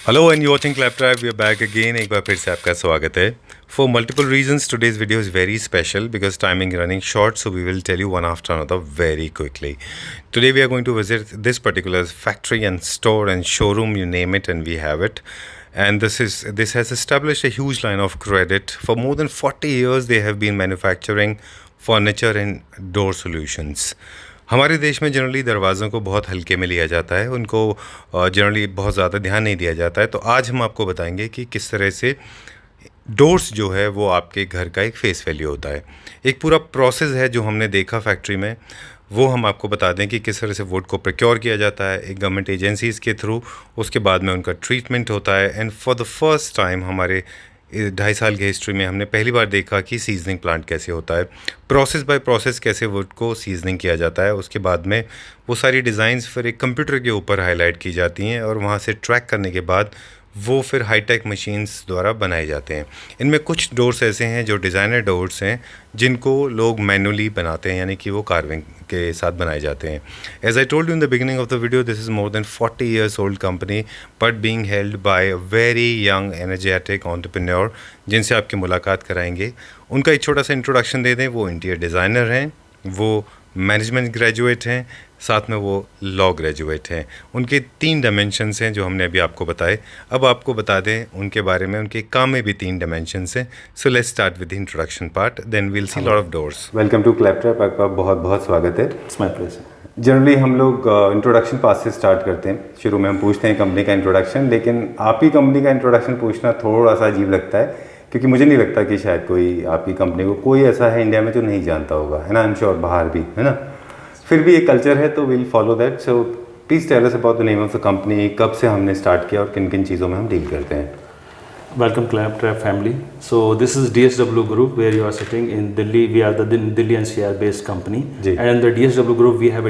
Hello and you watching Claptrap we are back again एक बार फिर से आपका स्वागत है for multiple reasons today's video is very special because timing running short so we will tell you one after another very quickly today we are going to visit this particular factory and store and showroom you name it and we have it and this has established a huge line of credit. For more than 40 years they have been manufacturing furniture and door solutions. हमारे देश में generally दरवाज़ों को बहुत हल्के में लिया जाता है, उनको जनरली बहुत ज़्यादा ध्यान नहीं दिया जाता है। तो आज हम आपको बताएंगे कि किस तरह से डोर्स जो है वो आपके घर का एक फेस वैल्यू होता है। एक पूरा प्रोसेस है जो हमने देखा फैक्ट्री में, वो हम आपको बता दें कि किस तरह से वुड को प्रोक्योर किया जाता है एक गवर्नमेंट एजेंसीज़ के थ्रू, उसके बाद में उनका ट्रीटमेंट होता है। And for the first time हमारे 2.5 साल की हिस्ट्री में हमने पहली बार देखा कि सीजनिंग प्लांट कैसे होता है, प्रोसेस बाय प्रोसेस कैसे वुड को सीजनिंग किया जाता है। उसके बाद में वो सारी डिज़ाइंस फिर एक कंप्यूटर के ऊपर हाईलाइट की जाती हैं और वहाँ से ट्रैक करने के बाद वो फिर हाईटेक मशीन्स द्वारा बनाए जाते हैं। इनमें कुछ डोर्स ऐसे हैं जो डिज़ाइनर डोर्स हैं जिनको लोग मैनुअली बनाते हैं, यानी कि वो कार्विंग के साथ बनाए जाते हैं। As I told you in the beginning of the video, this is more than 40 years old company but being held by a very young energetic entrepreneur जिनसे आपकी मुलाकात कराएंगे। उनका एक छोटा सा इंट्रोडक्शन दे दें। वो इंटीरियर डिज़ाइनर हैं, वो मैनेजमेंट ग्रेजुएट हैं, साथ में वो लॉ ग्रेजुएट हैं। उनके 3 डायमेंशंस हैं जो हमने अभी आपको बताए। अब आपको बता दें उनके बारे में, उनके काम में भी 3 डायमेंशंस हैं। So let's start with the introduction part, then we'll see lot of doors. Welcome to Claptrap, आपका बहुत बहुत स्वागत है। It's my pleasure. जनरली हम लोग इंट्रोडक्शन पार्ट से स्टार्ट करते हैं। शुरू में हम पूछते हैं कंपनी का इंट्रोडक्शन, लेकिन आप ही कंपनी का इंट्रोडक्शन पूछना थोड़ा सा अजीब लगता है, क्योंकि मुझे नहीं लगता कि शायद कोई आपकी कंपनी को कोई ऐसा है इंडिया में जो नहीं जानता होगा, है ना। आई एम श्योर बाहर भी, है ना। फिर भी एक कल्चर है तो will follow that. So please tell us about the name of the company, कब से हमने स्टार्ट किया और किन किन चीज़ों में हम डील करते हैं। Welcome Claptrap family. So this is DSW Group where you are sitting in Delhi. We are the Delhi NCR based company. And in the DSW Group we have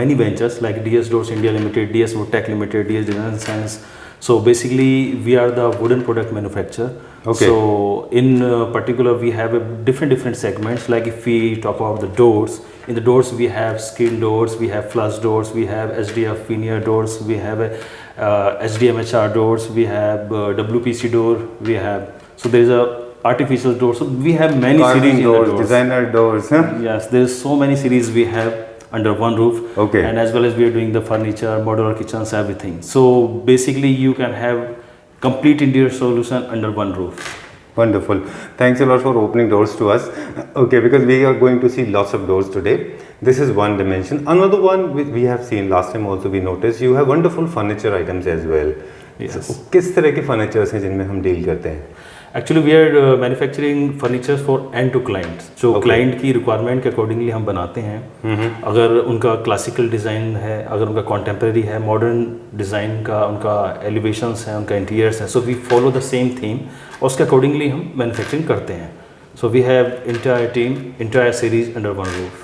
many ventures like DS Doors India Limited, DS Wood Tech Limited, DS Design Science. So basically we are the wooden product manufacturer. Okay. So in particular we have different segments. Like if we talk about the doors, in the doors we have screen doors, we have flush doors, we have SDF veneer doors, we have HDMHR doors, we have WPC door, we have, so there is a artificial door, so we have many series doors, in the doors. designer doors, huh? Yes, there is so many series we have under one roof. Okay. And as well as we are doing the furniture, modular kitchens, everything. So basically you can have complete interior solution under one roof. Wonderful. Thanks a lot for opening doors to us. Okay, because we are going to see lots of doors today. This is one dimension. Another one we have seen last time also, we noticed you have wonderful furniture items as well. Yes. So, किस तरह के furnitures हैं जिनमें हम deal करते हैं? Actually we are manufacturing furniture for end to clients. जो client की requirement के accordingly हम बनाते हैं। अगर उनका classical design है, अगर उनका contemporary है, modern design का उनका elevations है, उनका interiors है, so we follow the same theme और उसके accordingly हम manufacturing करते हैं। So we have entire team, entire series under one roof.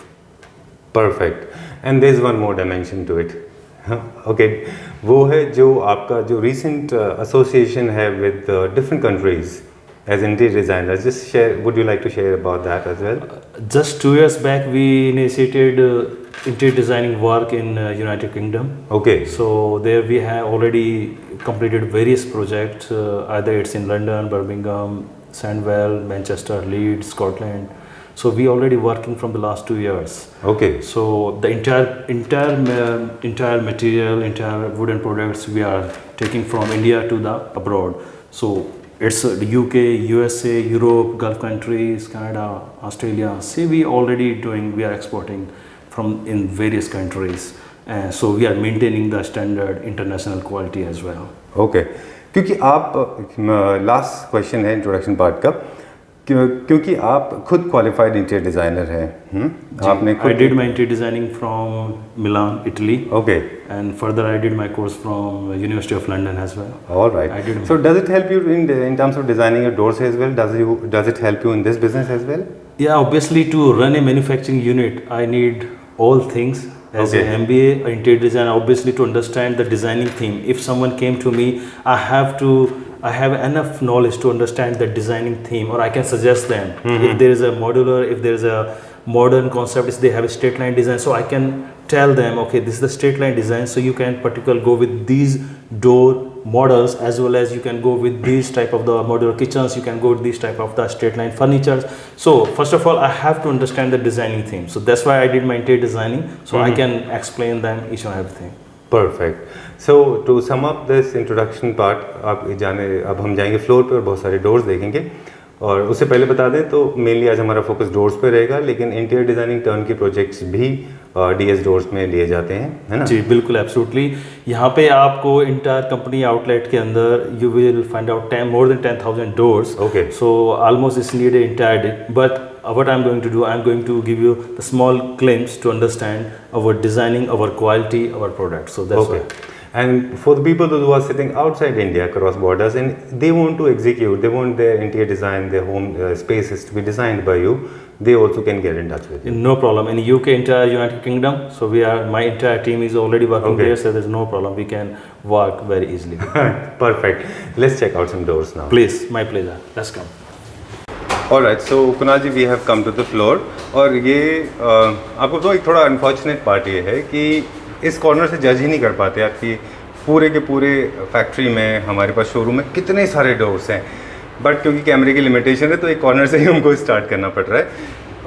Perfect. And there is one more dimension to it. Okay, वो है जो आपका जो recent association है with different countries as interior designers. Just share, would you like to share about that as well? Just 2 years back we initiated interior designing work in United Kingdom. Okay. So there we have already completed various projects, either it's in London, Birmingham, Sandwell, Manchester, Leeds, Scotland. So we already working from the last 2 years. Okay. So the entire material, entire wooden products we are taking from India to the abroad. So it's the UK, USA, Europe, Gulf countries, Canada, Australia. See, we already doing, we are exporting from in various countries. So we are maintaining the standard international quality as well. Okay. क्योंकि आप last question है introduction part का, क्योंकि आप खुद qualified interior designer हैं। आपने I did my interior designing from Milan, Italy. Okay. And further I did my course from University of London as well. All right. I did. So does it help you in terms of designing your doors as well? Does it help you in this business as well? Yeah, obviously to run a manufacturing unit I need all things. As Okay. an MBA or interior design, obviously to understand the designing theme. If someone came to me, I have enough knowledge to understand the designing theme, or I can suggest them. If there is a modular, if there is a modern concept, if they have a straight line design, so I can tell them, okay, this is the straight line design, so you can particularly go with these door models, as well as you can go with these type of the modular kitchens, you can go with these type of the straight line furnitures. So first of all, I have to understand the designing theme, so that's why I did my interior designing, so I can explain them each and everything. Perfect. So to sum up this introduction part, अब हम जाएंगे floor पे और बहुत सारे doors देखेंगे, और उससे पहले बता दें तो मेनली आज हमारा फोकस डोर्स पे रहेगा, लेकिन इंटीरियर डिजाइनिंग टर्न की प्रोजेक्ट्स भी डीएस डोर्स में लिए जाते हैं, है ना? जी बिल्कुल, एब्सोल्युटली। यहाँ पे आपको इंटायर कंपनी आउटलेट के अंदर you will find out more than 10,000 doors. Okay, so almost it's need entire, but what I'm going to do, I'm going to give you the small glimpse to understand our designing, our quality, our product. So that's okay. why. And for the people who are sitting outside India, across borders, and they want to execute, they want their interior design, their home spaces to be designed by you, they also can get in touch with you. No problem. In UK, entire United Kingdom, so my entire team is already working there, so there's no problem. We can work very easily. Perfect. Let's check out some doors now. Please, my pleasure. Let's come. Alright, so Kunal ji, we have come to the floor, और ये आपको तो एक थोड़ा unfortunate part ये है कि इस कॉर्नर से जज ही नहीं कर पाते आपकी पूरे के पूरे फैक्ट्री में, हमारे पास शोरूम में कितने सारे डोर्स हैं, बट क्योंकि कैमरे की लिमिटेशन है तो एक कॉर्नर से ही हमको स्टार्ट करना पड़ रहा है।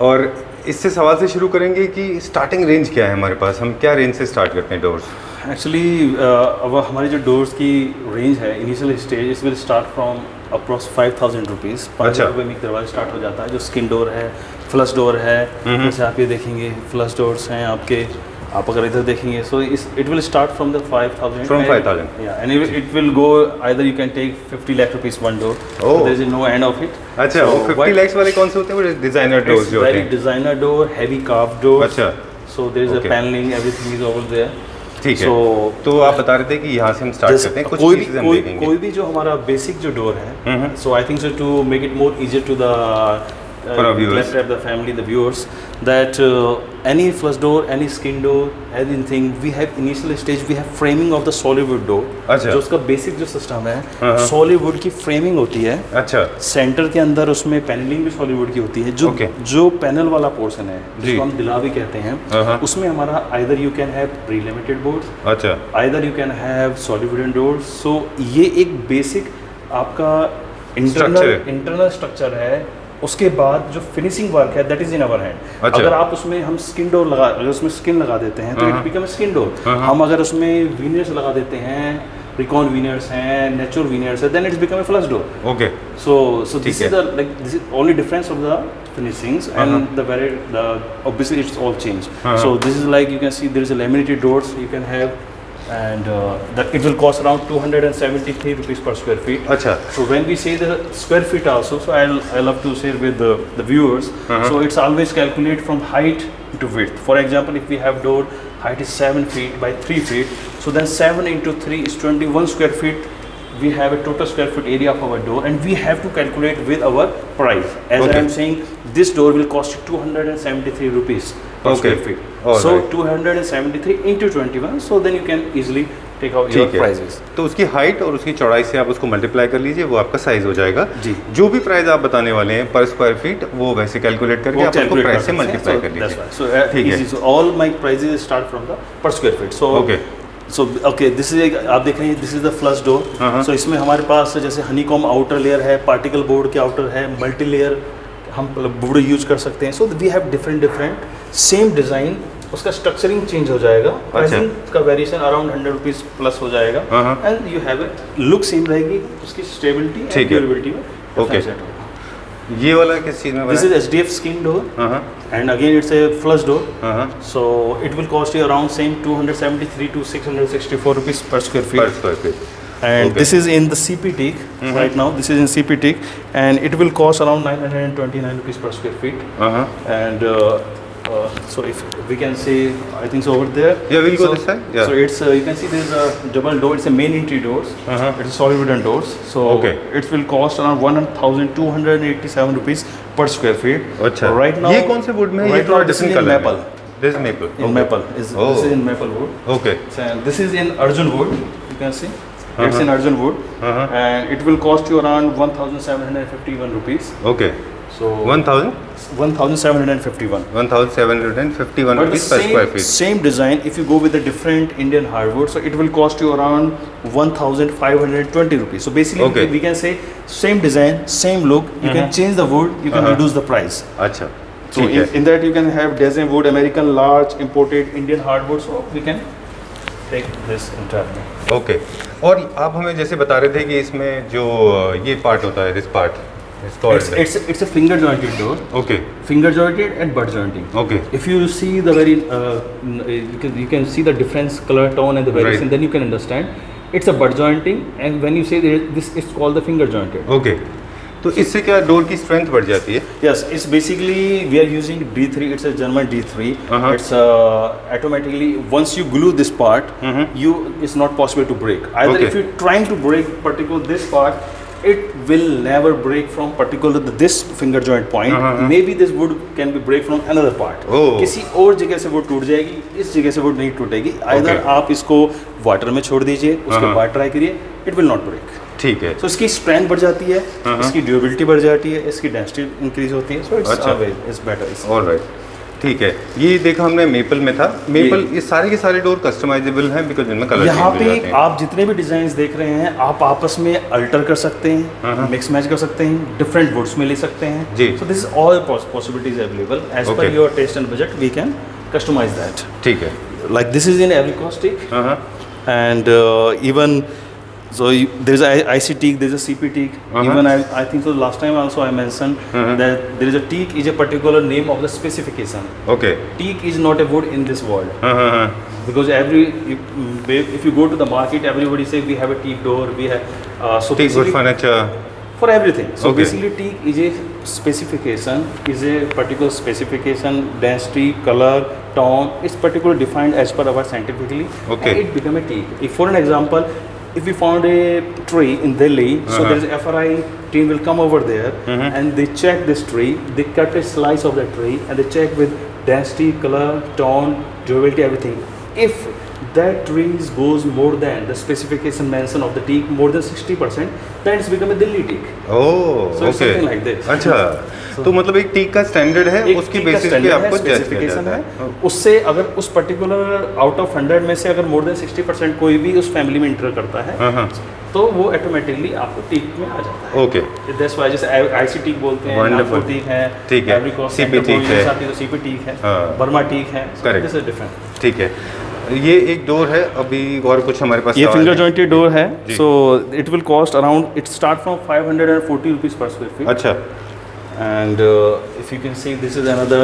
और इससे सवाल से शुरू करेंगे कि स्टार्टिंग रेंज क्या है हमारे पास, हम क्या रेंज से स्टार्ट करते हैं डोर्स? एक्चुअली अब हमारी जो डोर्स की रेंज है, इनिशियल स्टेज इस will start from approx 5,000 rupees. 5,000 रुपये में दरवाजा स्टार्ट हो जाता है। जो स्किन डोर है, फ्लश डोर है, जैसे आप ये देखेंगे फ्लश डोर्स हैं आपके, आप अगर इधर देखेंगे so it will start from the 5,000। From 5,000 या, and it will go either you can take 50 lakh rupees one door, there is no end of it. अच्छा, वो 50 लाख वाले कौन से होते हैं? वो डिजाइनर डोर्स जो होते हैं। Designer door, heavy carve door. अच्छा, so there is a panelling, everything is over there. ठीक है। तो आप बता रहे थे कि यहाँ से हम स्टार्ट करते हैं, कुछ चीजें हम देखेंगे। कोई भी जो हमारा बेसिक जो डोर है, so I think so to make it more easier to the the family, the viewers, that any flush door, any skin door, anything, we have initial stage, we have framing of the solid wood door। अच्छा, जो उसका basic जो system है, solid wood की framing होती है। अच्छा, centre के अंदर उसमें पैनलिंग भी solid wood की होती है। जो पैनल वाला पोर्शन है, जिसको हम दिलावी कहते हैं, उसमें हमारा either you can have pre-limited boards, अच्छा, either you can have solid wooden doors। so ये एक बेसिक आपका इंटरनल स्ट्रक्चर है। उसके बाद जो फिनिशिंग वर्क है that is in our hand. अगर आप उसमें हम स्किन डोर अगर उसमें स्किन लगा देते हैं तो इट बिकम स्किन डोर। हम अगर उसमें वीनियर्स लगा देते हैं, रिकॉन वीनियर्स हैं, नेचुरल वीनियर्स है, then it's become a flush door. Okay, so this is the this is only difference of the finishings and the obviously it's all changed। so this is like you can see there is a laminated doors you can have, and that it will cost around 273 rupees per square feet। अच्छा, so when we say the square feet also, so I love to share with the viewers। so it's always calculate from height to width। for example, if we have door height is 7 feet by 3 feet, so then 7 into 3 is 21 square feet। we have a total square foot area of our door, and we have to calculate with our price, as I am saying this door will cost you 273 rupees per square feet। so 273 into 21, so then you can easily take out your prices। तो उसकी height और उसकी चौड़ाई से आप उसको multiply कर लीजिए, वो आपका साइज हो जाएगा जी। जो भी प्राइस आप बताने वाले हैं पर स्क्वायर फीट, वो वैसे कैलकुलेट करके आप उसको प्राइस से मल्टीप्लाई कर लीजिए। ठीक है, so all my prices start from the per square feet। so okay, this is आप देख रहे हैं, this is the flush door. So इसमें हमारे पास जैसे हनीकॉम आउटर लेयर है, पार्टिकल बोर्ड के आउटर है, मल्टी लेयर हम बोर्ड यूज कर सकते हैं। So we have different same design, उसका स्ट्रक्चरिंग चेंज हो जाएगा, प्राइसिंग का वेरिएशन अराउंड 100 रुपीज प्लस हो जाएगा, and you have a look same रहेगी, उसकी स्टेबिलिटी एंड ड्यूरेबिलिटी में। ओके, ये वाला किस चीज में? This is SDF skin door, and again it's a flush door। so it will cost you around same 273 to 664 rupees per square feet। and this is in the CP teak right now, this is in CP teak, and it will cost around 929 rupees per square feet। and so if we can see, I think so over there, we'll go this side। so it's you can see there's a double door, it's a main entry doors, it's a solid wooden doors, so it will cost around 1,287 rupees per square feet। अच्छा, right now ये कौन से would में है? ये थोड़ा different colour है। maple, this is maple, in maple is this is in maple wood। okay, so this is in Arjun wood, you can see it's in Arjun wood, and it will cost you around 1,751 rupees। okay, So 1000 1751. 1751 But the rupees per square feet. same design, if you go with a different Indian hardwood, so it will cost you around 1520 rupees. So basically, Okay. we can say same design, same look. You can change the wood, you can reduce the price. अच्छा So ठीक है in that you can have design wood, American large, imported Indian hardwood. So we can take this entirely. Okay. और आप हमें जैसे बता रहे थे कि इसमें जो ये पार्ट होता है, this part It's a finger jointed door. Okay Finger jointed and butt jointing. Okay If you see the very, you can see the difference color tone and the variation, Right. then you can understand. It's a butt jointing, and when you say this, it's called the finger jointed. Okay. तो इससे क्या door की strength बढ़ जाती है? Yes, it's basically we are using D3. It's a German D3. It's automatically once you glue this part, it's not possible to break. Either Okay. if you're trying to break particular this part, it will never break from particular this finger joint point. Maybe this wood can be break from another part. Oh. किसी और जगह से वो टूट जाएगी, इस जगह से वो नहीं टूटेगी. Either Okay. आप इसको वाटर में छोड़ दीजिए, उसके बाद ट्राई करिए, it will not break. ठीक है। So इसकी स्ट्रेंथ बढ़ जाती है, इसकी ड्यूरेबिलिटी बढ़ जाती है, इसकी डेंसिटी इंक्रीज होती है. So अच्छा। it's better. ऑलराइट ठीक है। ये देखा हमने मेपल में था। मेपल ये सारे के सारे डोर कस्टमाइजेबल हैं बिकॉज इनमें कलर यहाँ चेंज हो जाते पे हैं। आप जितने भी डिजाइन देख रहे हैं, आप आपस में अल्टर कर सकते हैं, मिक्स मैच कर सकते हैं, डिफरेंट वुड्स में ले सकते हैं. जी। So this is all possibilities available as per Okay. Your taste and budget. We can customise that. ठीक है। Like this is in Abricot teak, हाँ and even so there's a IC teak, there's a CP teak. Even I think so. Last time also I mentioned that there is a teak is a particular name of the specification. Okay. Teak is not a wood in this world. हाँ हाँ हाँ Because if you go to the market, everybody say we have a teak door, we have so ठीक good basically furniture. for everything. So Okay. basically teak is a specification, is a particular specification, density, color, tone. It's particularly defined as per our scientifically. Okay. And it become a teak. If for an example, if we found a tree in Delhi, so there is a FRI team will come over there and they check this tree. They cut a slice of the tree and they check with density, color, tone, durability, everything. If that tree goes more than the specification mention of the teak, more than 60%, then it's become a Delhi teak. Oh So it's okay. something like this. अच्छा तो मतलब एक teak का standard है, एक उसकी teak का basis पे standard है, आपको जज किया specification जाता है. है। उससे अगर उस पर्टिकुलर आउट ऑफ 100 में से अगर मोर देन 60% कोई भी उस फैमिली में इंटर करता है, हाँ तो वो ऑटोमेटिकली आपको टीक में आ जाता है. ओके दैट्स व्हाई जैसे आईसी टीक बोलते हैं, Wonderful. नागपुर टीक है, ठीक है. Abricot, CP Center टीक है. Point, तो सीपी टीक है, हाँ. बर्मा टीक है. Correct. This is different. ठीक है। ये एक डोर है। अभी और कुछ हमारे पास ये सवाल फिंगर है? जॉइंटेड डोर है. जी. So it will cost around, it start from 540 rupees per square feet. अच्छा And if you can see, this is another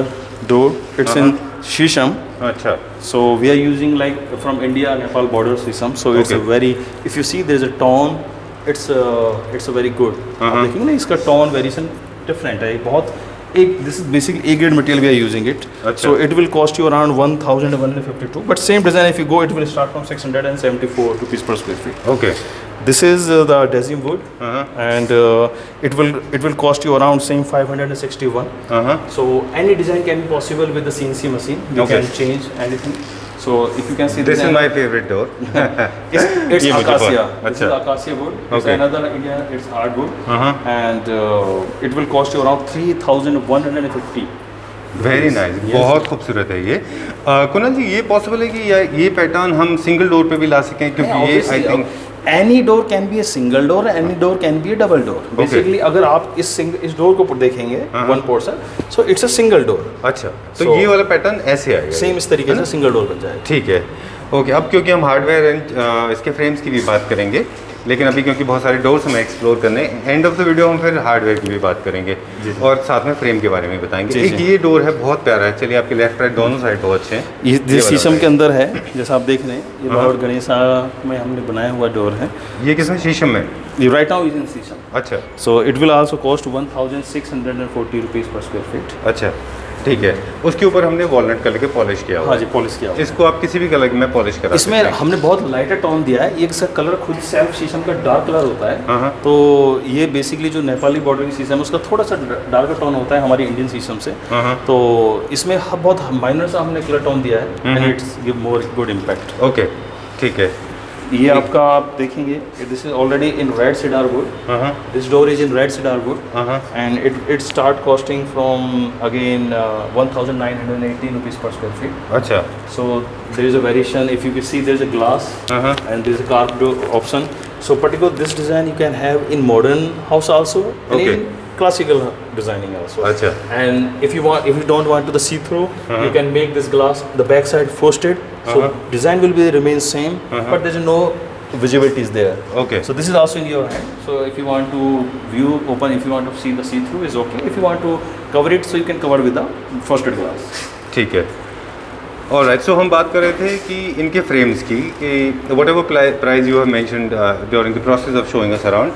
door. It's in Shisham. अच्छा So we are using like from India Nepal border Shisham. So it's a Okay. very, if you see there's a tone, it's a very good. आप देखेंगे ना इसका tone variation different है. बहुत एक, this is basically A grade material we are using it. अच्छा. So it will cost you around 1,152. But same design, if you go, it will start from 674 rupees per square feet. Okay. This is the Dasim wood, and it will cost you around same 561. हाँ So any design can be possible with the CNC machine. You Okay. can change anything. So if you can see this is design, my favourite door. it's ये मुझे acacia. बहुत- This is अच्छा। acacia wood. It's Okay. another Indian. It's hardwood, and it will cost you around 3,150. Very nice. Yes. बहुत खूबसूरत है ये। कुणाल जी, ये possible है कि ये पैटर्न हम सिंगल डोर पे भी ला सकें? क्योंकि ये I think any door can be a single door, any door can be a double door. Basically, अगर आप इस डोर को देखेंगे one portion, so it's a single door. अच्छा तो So- ये वाला पैटर्न ऐसे आएगा। Same इस तरीके से सिंगल डोर बन जाएगा. ठीक है ओके। अब क्योंकि हम हार्डवेयर एंड इसके फ्रेम्स की भी बात करेंगे, लेकिन अभी क्योंकि बहुत सारे डोर्स हमें एक्सप्लोर करने, एंड ऑफ द वीडियो हम फिर हार्डवेयर की भी बात करेंगे और साथ में फ्रेम के बारे में बताएंगे। जी, एक जी. ये डोर है, बहुत प्यारा है। चलिए, आपके लेफ्ट राइट दोनों साइड बहुत अच्छे हैं। ये वाला शीशम के बताइए। अंदर है, जैसा आप देख रहे हैं. ये लॉर्ड गणेशा में हमने बनाया हुआ डोर है. ये किसमें? शीशम में? ये राइट नाउ इज इन शीशम. अच्छा So it will also cost 1,640 rupees per square feet. अच्छा ठीक है। उसके ऊपर हमने वॉलनट कलर के पॉलिश किया हुआ हाँ है। जी, पॉलिश किया हुआ. इसको आप किसी भी कलर में पॉलिश करा इसमें सकते हैं। हमने बहुत लाइटर टोन दिया है. ये इसका कलर खुद सेल्फ शीशम का डार्क कलर होता हाँ. है. तो ये बेसिकली जो नेपाली बॉर्डर की शीशम है उसका थोड़ा सा डार्कर टोन होता है हमारी इंडियन शीशम से. हाँ. तो इसमें बहुत माइनर सा हमने कलर टोन दिया है, and it's give more good impact. Okay ठीक है। ये आपका आप देखेंगे this is already in red cider would. This door is in red cider would and it start costing from again 1918 rupees पर स्क्वायर फीट. अच्छा. So there is a variation. If you can see, there is a glass and there is a carved door option. So particular this design you can have in modern house also, and Okay. in classical designing also. Acha. And if you don't want to the see-through, you can make this glass the back side frosted. So design will be remain same, but there is no visibility is there. Okay. So this is also in your hand. So if you want to view open, if you want to see the see-through is okay. If you want to cover it, so you can cover with the frosted glass. ठीक है. Alright. सो हम बात कर रहे थे कि इनके frames की कि whatever price you have mentioned during the process of showing us around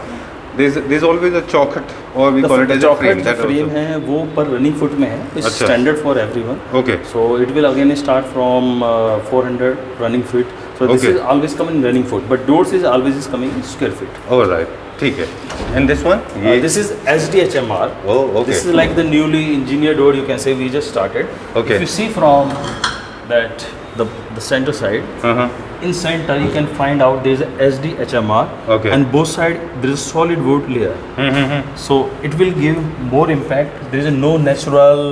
there is always a चौखट और we call it as a frame. That frame है वो पर रनिंग फुट में है. इट्स अच्छा. Standard for everyone. Okay. So it will again start from 400 running feet. So this Okay. Is always come in running foot but doors is always is coming in square feet. Alright. ठीक है. And this one This is SDHMR. Oh, okay. This is like the newly engineered door. You can say we just started. Okay. If you see from that the center side, in center you can find out there is a SDHMR. Okay. And both side there is solid wood layer. So it will give more impact. There is no natural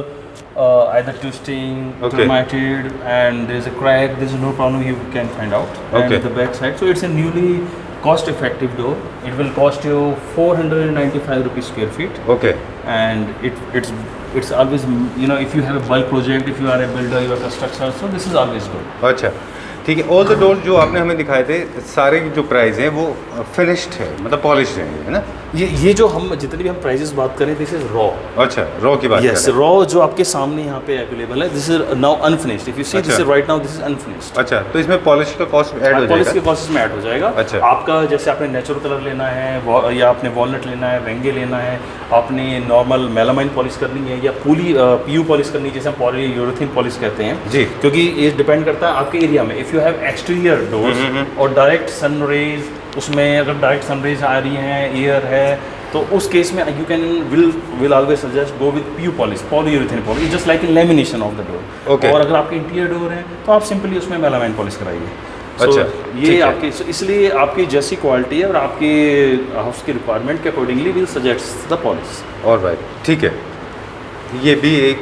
either twisting, Okay. termited, and there is a crack. There is no problem you can find out. Okay. And the back side. So it's a newly cost-effective door. It will cost you 495 rupees square feet. Okay. And it's always, you know, if you have a bulk project, if you are a builder, you are a constructor, so this is always good. अच्छा. ठीक है. All the doors जो आपने हमें दिखाए थे सारे जो प्राइस हैं वो फिनिश्ड है मतलब पॉलिश्ड हैं, है ना? ये जो हम जितने भी हम प्राइजेस बात करें दिस इज रॉ. अच्छा. रॉ की बात कर यस रहे हैं. रॉ जो आपके सामने यहाँ पे अवेलेबल है this is now unfinished. If you see this अच्छा. Is right now this is unfinished. अच्छा. तो इसमें पॉलिश का कॉस्ट ऐड हो पॉलिश के जाएगा. कॉस्ट में ऐड हो जाएगा. अच्छा. आपका जैसे आपने नेचुरल कलर लेना है या आपने वॉलनट लेना है, वेंगे लेना है, आपने नॉर्मल मेलामाइन पॉलिश करनी है या पीयू पॉलिश करनी है जिसे हम पॉलीयूरेथीन पॉलिश कहते हैं जी. क्योंकि ये डिपेंड करता है आपके एरिया में. If you have exterior doors और डायरेक्ट सन रेज उसमें अगर डायरेक्ट सन रेज आ रही हैं, एयर है, तो उस केस में you can will always suggest go with PU polish, polyurethane polish just like in lamination of the door. Okay. और अगर आपके इंटीरियर डोर है तो आप सिंपली उसमें मेलामाइन पॉलिश कराइए. अच्छा, ये ठीक है. आपके इसलिए आपकी जैसी क्वालिटी है और आपके हाउस की रिक्वायरमेंट के accordingly will suggest the polish. Alright. ठीक है. ये भी एक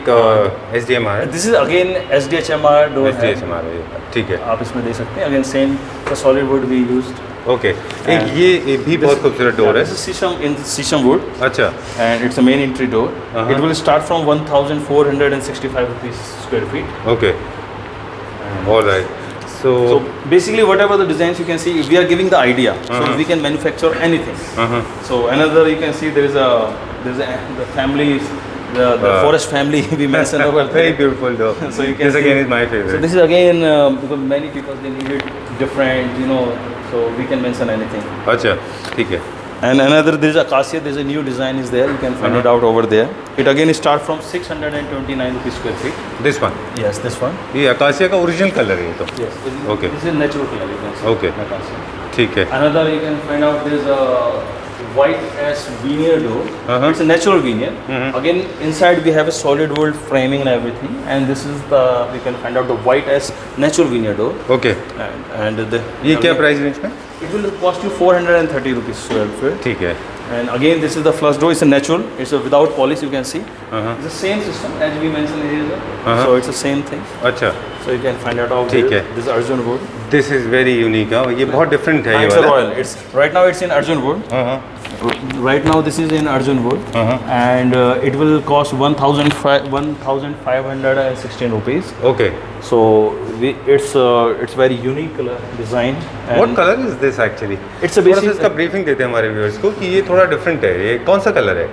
SDMR है. This is again SDHMR door है. SDMR है. ठीक है. आप इसमें दे सकते हैं. Again same the solid wood we used. Okay. एक ये भी बहुत खूबसूरत डोर है. दिस इज शीशम वुड अच्छा. and it's a main entry door. It will start from 1465 rupees square feet. Okay. Alright. So basically whatever the designs you can see, we are giving the idea. So we can manufacture anything. So another you can see there is the families, the forest family we mentioned over there. Very beautiful door. So you can This see, again is my So favorite. this is again because many people they need it different, you know. So we can mention anything. अच्छा. ठीक है. And another there is acacia. There is a new design is there. You can find it out over there. It again start from 629 rupees square feet. This one. Yes, this one. ये acacia का original colour है ये तो. Yes. Okay. This is natural color. You can see. Okay. Acacia. ठीक है. Another you can find out there is a white as veneer door. It's a natural veneer. Again inside we have a solid wood framing and everything. And this is the we can find out the white as natural veneer door. Okay. And the ये क्या price range में? it will cost you 430 rupees square feet. ठीक है. And again, this is the flush door. It's a natural. It's a without polish. You can see. It's the same system as we mentioned here. So it's the same thing. अच्छा. So you can find out how ठीक है. this Arjun wood. This is very unique. ये बहुत different है ये It's a वाला. royal. It's right now it's in Arjun wood. Right now this is in Arjun wood, and it will cost 1,516 rupees. Okay. So it's very unique color design. And what colour is this actually? It's a थोड़ा सा basic. इसका briefing देते हैं हमारे viewers को कि ये थोड़ा डिफरेंट है. ये कौन सा कलर है?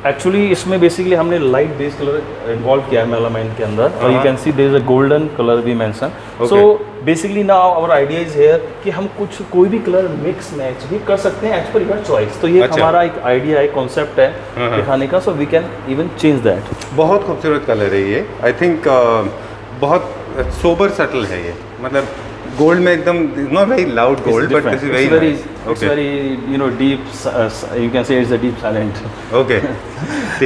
एक्चुअली इसमें बेसिकली हमने लाइट बेस कलर इन्वॉल्व किया है मेलामाइन के अंदर. और you can see there is a golden colour we mention. So basically now our idea is here कि हम कोई भी कलर मिक्स मैच भी कर सकते हैं एज पर योर चॉइस. तो ये अच्छा. हमारा एक आइडिया है, कॉन्सेप्ट है दिखाने का. So we can even change that. बहुत खूबसूरत कलर है ये. आई थिंक बहुत सोबर सटल है ये. मतलब गोल्ड में एकदम not very loud gold but this is very It's Okay. very deep. You can say it's a deep silent. Okay.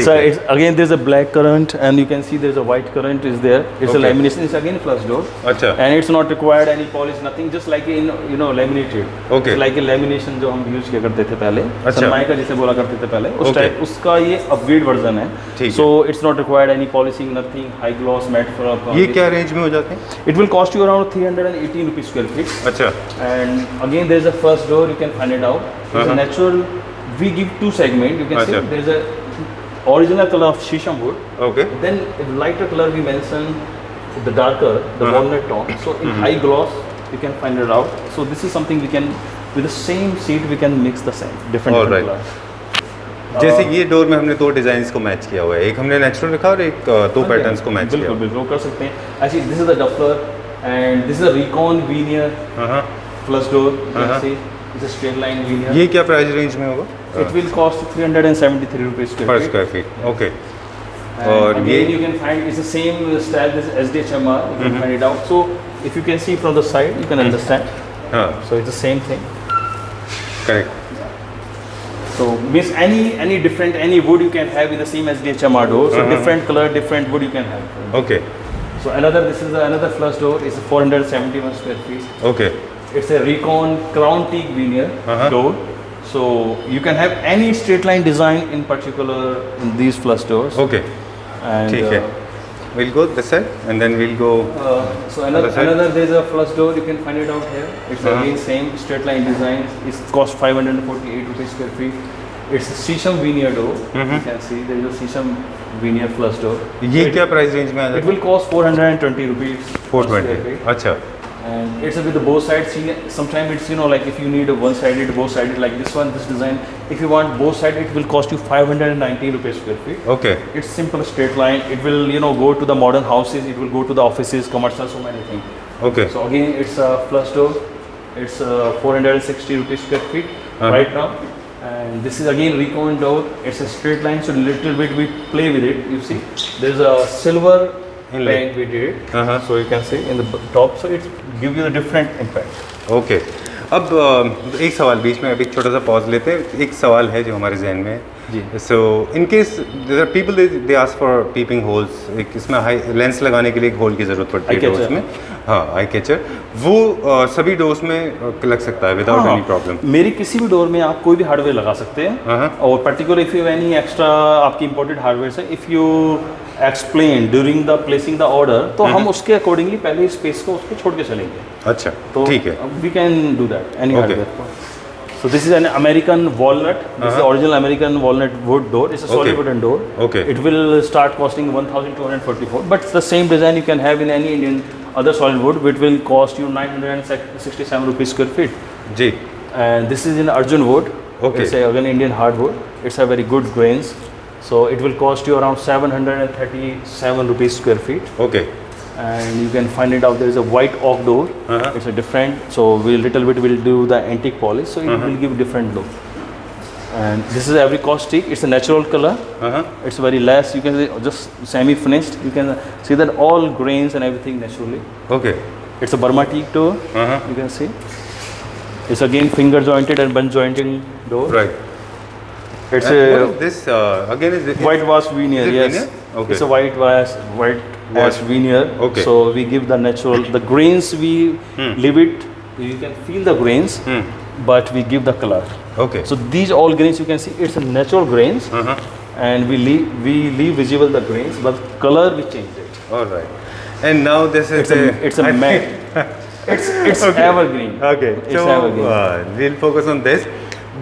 So it's again there's a black current and you can see there's a white current is there. It's a Okay. lamination. It's again flush door. अच्छा. And it's not required any polish, nothing. Just like in laminated. Okay. It's like a lamination जो हम use किया करते थे पहले. अच्छा. सनमाई का जैसे बोला करते थे पहले. उस Okay. टाइप उसका ये अपग्रेड वर्जन है. ठीक है. So it's not required any polishing, nothing. High gloss matte for. ये क्या रेंज में हो जाते हैं? It will cost you around 318 rupees square feet. अच्छा. And again there's a first door. You can find it out. It's a natural. We give two segment. You can see अच्छा. there's a original color of shisham wood. Okay. Then if lighter color we mention the darker, the walnut tone. So in high gloss you can find it out. So this is something we can with the same seat we can mix the same different Alright. color. जैसे ये door में हमने दो design को match किया हुआ है, एक हमने नेचुरल रखा और एक दो पैटर्न्स को मैच किया बिल्कुल हुआ बिल्कुल कर सकते हैं. Actually this is the Duffler and this is a Recon veneer है. flush door. You can see it's a straight line veneer. ये क्या प्राइस रेंज में होगा? It will cost 373 rupees पर square feet. Square feet. Okay. And और again ये you can find it's the same style this SDHMR. You can find it out. So if you can see from the side you can understand. हाँ, So it's the same thing. Correct. So means any different any wood you can have in the same SDHMR door. So different color, different wood you can have. Okay. So this is another flush door. It's 471 square feet. Okay. It's a Recon Crown Teak veneer door. So you can have any straight line design in particular in these flush doors. Okay. And ठीक है. We'll go this side and then we'll go. so Other side? another there's a flush door. You can find it out here. It's again same straight line design. It costs 548 rupees square feet. It's a Shisham veneer door. You can see there is a Shisham veneer flush door. ये क्या price range में आ It जाता will cost 420 rupees. per square 420. feet. अच्छा. And it's with the both sides. Sometimes it's like if you need a one-sided, both-sided like this one, this design. If you want both-sided, it will cost you 590 rupees square feet. Okay. It's simple straight line. It will go to the modern houses. It will go to the offices, commercial, so many things. Okay. So again, it's a flush door. It's 460 rupees square feet right now. And this is again Recon door. It's a straight line, so little bit we play with it. You see, there's a silver Inlay. paint we did. Uh-huh. So you can see in the top. So it give you a different impact. Okay. अब एक सवाल बीच में अभी छोटा सा pause लेते हैं. एक सवाल है जो हमारे जहन में है. जी. So in case there are people they ask for peeping holes. एक इसमें हाई लेंस लगाने के लिए एक होल की ज़रूरत पड़ती है Eye catcher. डोर्स में. हाँ, आई कैचर. वो सभी डोर्स में लग सकता है विदाउट एनी प्रॉब्लम. मेरी किसी भी डोर में आप कोई भी हार्डवेयर लगा सकते हैं. हाँ. और particular if you any extra आपकी इंपोर्टेड हार्डवेयर है, if you explain during the placing the order, तो हम उसके अकॉर्डिंगली पहले स्पेस को उसको छोड़ के चलेंगे. अच्छा, तो ठीक है. We can do that any Okay. Hardware. So this is an American walnut. This is original American walnut wood door. It's a solid Okay. wooden door. Okay. It will start costing 1,244. But it's the same design you can have in any Indian other solid wood, which will cost you 967 rupees square feet. जी. And this is in Arjun wood. Okay. It's again Indian hardwood. It's a very good grains. So it will cost you around 737 rupees square feet. Okay. And you can find it out. There is a white oak door. It's a different. So we'll little bit will do the antique polish. So it will give different look. And this is every caustic. It's a natural color. It's very less. You can see just semi finished. You can see that all grains and everything naturally. Okay. It's a Burma teak door. You can see. It's again finger jointed and bend jointing door. Right. It's What a is this again? Is it white wash veneer. Is it Yes. veneer? Okay. It's a white wash veneer. Okay. So we give the natural the grains we leave it. You can feel the grains, but we give the color. Okay. So these all grains you can see it's a natural grains, and we leave visible the grains, but color we change it. All right. And now this is It's a matte. It's Okay. evergreen. Okay. It's So evergreen. we'll focus on this.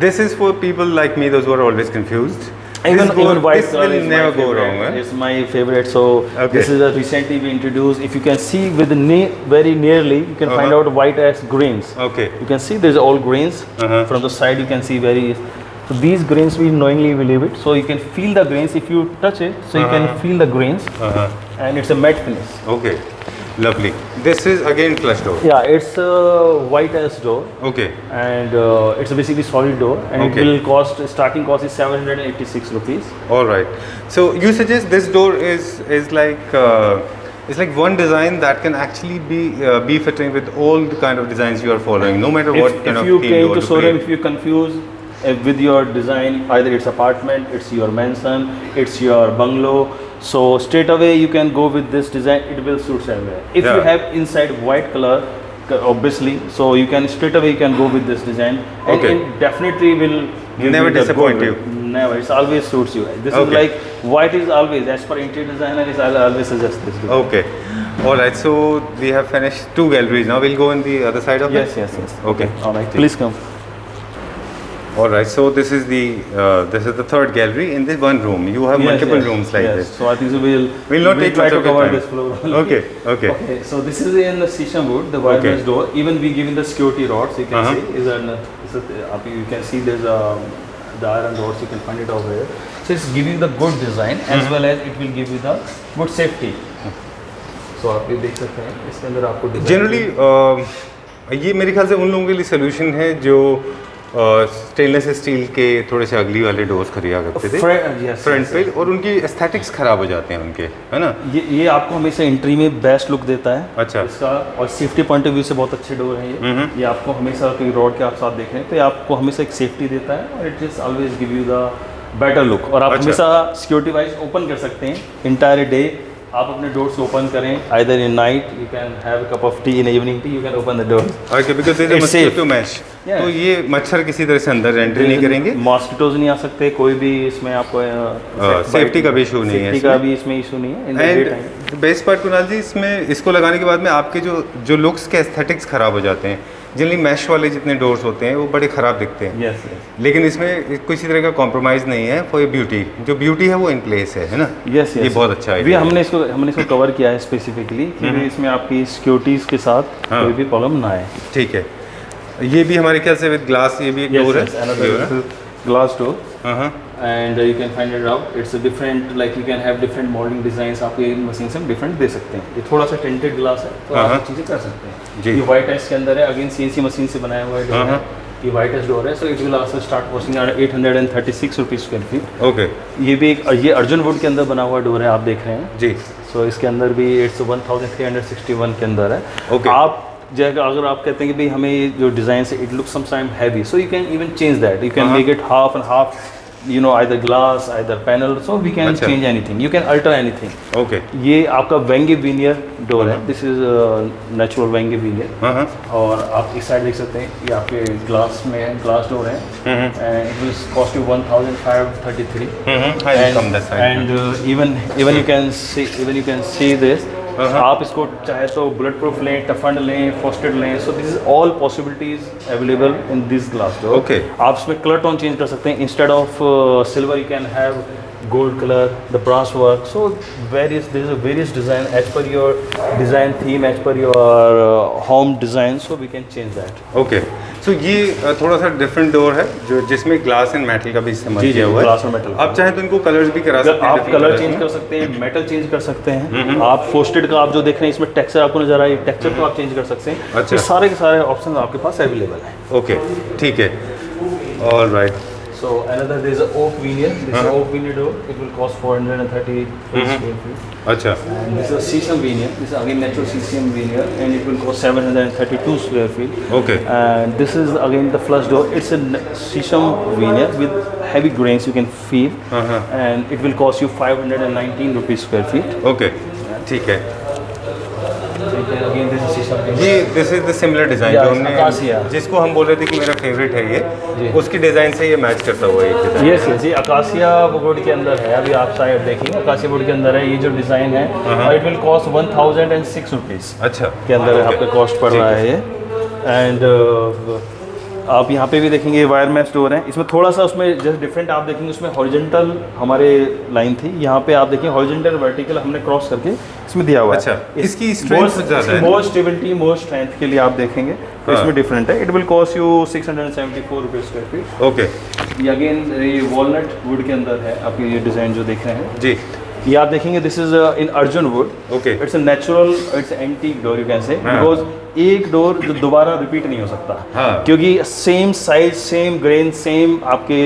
This is for people like me, those who are always confused. Even white this color will is never my go favorite. wrong. Eh? It's my favorite. So Okay. this is a recently we introduced. If you can see with the very nearly, you can find out white as grains. Okay. You can see there's all grains. From the side you can see very. So these grains we knowingly will leave it. So you can feel the grains if you touch it. So you can feel the grains, and it's a matte finish. Okay. Lovely. This is again flush door. Yeah, it's a white as door. Okay. And it's a basically solid door, and Okay. it will cost starting cost is 786 rupees. All right. So you suggest this door is like It's like one design that can actually be fitting with all the kind of designs you are following, no matter what kind If of you theme you came want to to showroom, create. if you confuse with your design, either it's apartment, it's your mansion, it's your bungalow, so straight away you can go with this design. It will suit everywhere. If you Yeah. have inside white color, obviously, so you can straight away you can go with this design, and Okay. it definitely will give Never you the disappoint good- you. Never. It's always suits you. This is Okay. like white is always, as per interior designer, is I'll always suggest this design. Okay. All right. So we have finished 2 galleries. Now we'll go on the other side of Yes, it. yes, yes. Okay. All right. Please come. All right. So this is the third gallery in this one room. You have Yes, multiple yes, rooms like yes. this. So I think so We'll not take try much to of your cover time. this floor. Okay. Okay. Okay, so this is in the Sisham wood, the wire Okay. mesh door. Even we given the security rods, you can Uh-huh. see, you can see there's the iron rods, you can find it over here. So it's giving the good design as well as it will give you the good safety. So आप ये देख सकते हैं, इसके अंदर आपको design- generally ये मेरे ख्याल से उन लोगों के लिए सोल्यूशन है जो स्टेनलेस स्टील के थोड़े से अगली वाले डोर्स खरीदा करते थे yes, फ्रंट yes, पे, और उनकी एस्थेटिक्स खराब हो जाते हैं उनके, है ना? ये आपको हमेशा एंट्री में बेस्ट लुक देता है। अच्छा। इसका और सेफ्टी पॉइंट ऑफ व्यू से बहुत अच्छे डोर हैं ये आपको हमेशा कोई रोड के आप साथ देख रहे हैं तो ये आपको हमेशा एक सेफ्टी देता है और it is always give you the better look. और आप अच्छा। हमेशा सिक्योरिटी वाइज ओपन कर सकते हैं इंटायर डे। आप अपने डोर्स ओपन करें, either in night you can have a cup of tea, in evening tea you can open the door. Okay, because there is It's safe. Mosquito mesh, Yeah. तो ये मच्छर किसी तरह से अंदर एंट्री नहीं करेंगे। मॉस्किटोज नहीं आ सकते, कोई भी इसमें आपको safety का भी issue नहीं है सेफ्टी का भी इसमें इशू नहीं है in the day time. And best part Kunal ji, इसमें इसको लगाने के बाद में आपके जो लुक्स के एस्थेटिक्स खराब हो जाते हैं। जनरली मैश वाले जितने डोर्स होते हैं वो बड़े ख़राब दिखते हैं, यस यस लेकिन इसमें किसी तरह का कॉम्प्रोमाइज़ नहीं है फॉर ब्यूटी। जो ब्यूटी है वो इन प्लेस है ना? यस ये बहुत अच्छा भी है। हमने इसको कवर किया है स्पेसिफिकली कि भी इसमें आपकी सिक्योरिटीज़ के साथ हाँ। कोई भी प्रॉब्लम ना आए। ठीक है, ये भी हमारे ख्याल से विद ग्लास, ये भी एक डोर है। ग्लास डोर हाँ, and you can find it out it's different, like you can have different moulding designs. आप ये मशीन से डिफरेंट दे सकते हैं। ये थोड़ा सा टेंटेड ग्लास है तो हाँ, आप चीज़ें कर सकते हैं। जी। ये वाइट एस के अंदर है, अगेन सीएनसी मशीन से बनाया हुआ है डोर है। हाँ। ये वाइट एस डोर है, सो it will also start costing 836 rupees square feet. Okay ये भी ये अर्जुन वुड के अंदर बना हुआ डोर है, आप देख रहे हैं। जी। सो इसके अंदर भी इट्स 1361 के अंदर है। Okay. आप जगह अगर आप कहते हैं कि भाई हमें ये जो डिज़ाइन से it look some time heavy, so you can even change that, you can make it half and half, you know, either glass, either panel, so we can अच्छा। change anything, you can alter anything। Okay. ये आपका वेंगे veneer door है, this is natural वेंगे veneer. हाँ हाँ और आप इस side देख सकते हैं, ये आपके ग्लास में है, ग्लास डोर है and it will cost you 1533। Come that side. and even you can see this। आप इसको चाहे तो बुलेट प्रूफ लें, टफंड लें, फ्रॉस्टेड लें, सो this is all possibilities available in this glass door. Okay. आप इसमें कलर टोन चेंज कर सकते हैं, instead of silver you can have gold color, the brass work, so there's a various design as per your design theme, as per your home design, so we can change that। Okay, so ये थोड़ा सा different door है जो जिसमें glass and metal का भी इस्तेमाल जी, किया हुआ है। glass और metal का। आप चाहें तो इनको कलर्स भी करा सकते हैं। आप different कलर colours चेंज में। कर सकते हैं, मेटल चेंज कर सकते हैं। आप फोस्टेड का आप जो देख रहे हैं इसमें टेक्सचर आपको नजर आ रहा है, टेक्सचर को आप चेंज कर सकते हैं। अच्छा। ये सारे के सारे ऑप्शन आपके पास अवेलेबल हैं। ओके, ठीक है, all right. So another there is a oak veneer. This is oak veneer door. It will cost 430 square feet. अच्छा, And this is a cesium veneer. This is again natural cesium veneer, and it will cost 732 square feet. Okay, And this is again the flush door. It's a cesium veneer with heavy grains you can feel, and it will cost you 519 rupees square feet. Okay, ठीक है। Again this is cesium veneer. ये this is the similar design Yeah, जो acacia. हमने, जिसको हम बोल रहे थे कि मेरा फेवरेट है जी। ये, उसकी डिजाइन से ये मैच करता हुआ एक डिजाइन। यस यस, ये अकासिया वुड के अंदर है। अभी आप शायद देखेंगे अकासिया वुड के अंदर है ये जो डिज़ाइन है, और इट विल कॉस्ट 1006 रुपीज़ अच्छा, के अंदर Okay. आपका कॉस्ट पड़ रहा है ये। एंड आप यहाँ पे भी देखेंगे ये वायर मैश डोर है। इसमें थोड़ा सा उसमें जस्ट डिफरेंट आप देखेंगे, उसमें हॉरिजॉन्टल हमारे लाइन थी, यहाँ पे आप देखेंगे हॉरिजॉन्टल वर्टिकल हमने क्रॉस करके इसमें दिया हुआ है। अच्छा, इसकी strength ज़्यादा है। मोर स्टेबिलिटी, मोर स्ट्रेंथ के लिए आप देखेंगे तो हाँ। इसमें डिफरेंट है। It will cost you 674 rupees square feet. Okay ये अगेन ये वॉलनट वुड के अंदर है, आप ये डिज़ाइन जो देख रहे हैं जी। ये आप देखेंगे this is in Arjun would. Okay. It's a natural, it's antique door you can say, हाँ। बिकॉज एक डोर जो दोबारा रिपीट नहीं हो सकता, हाँ। क्योंकि same size, same grain, same आपके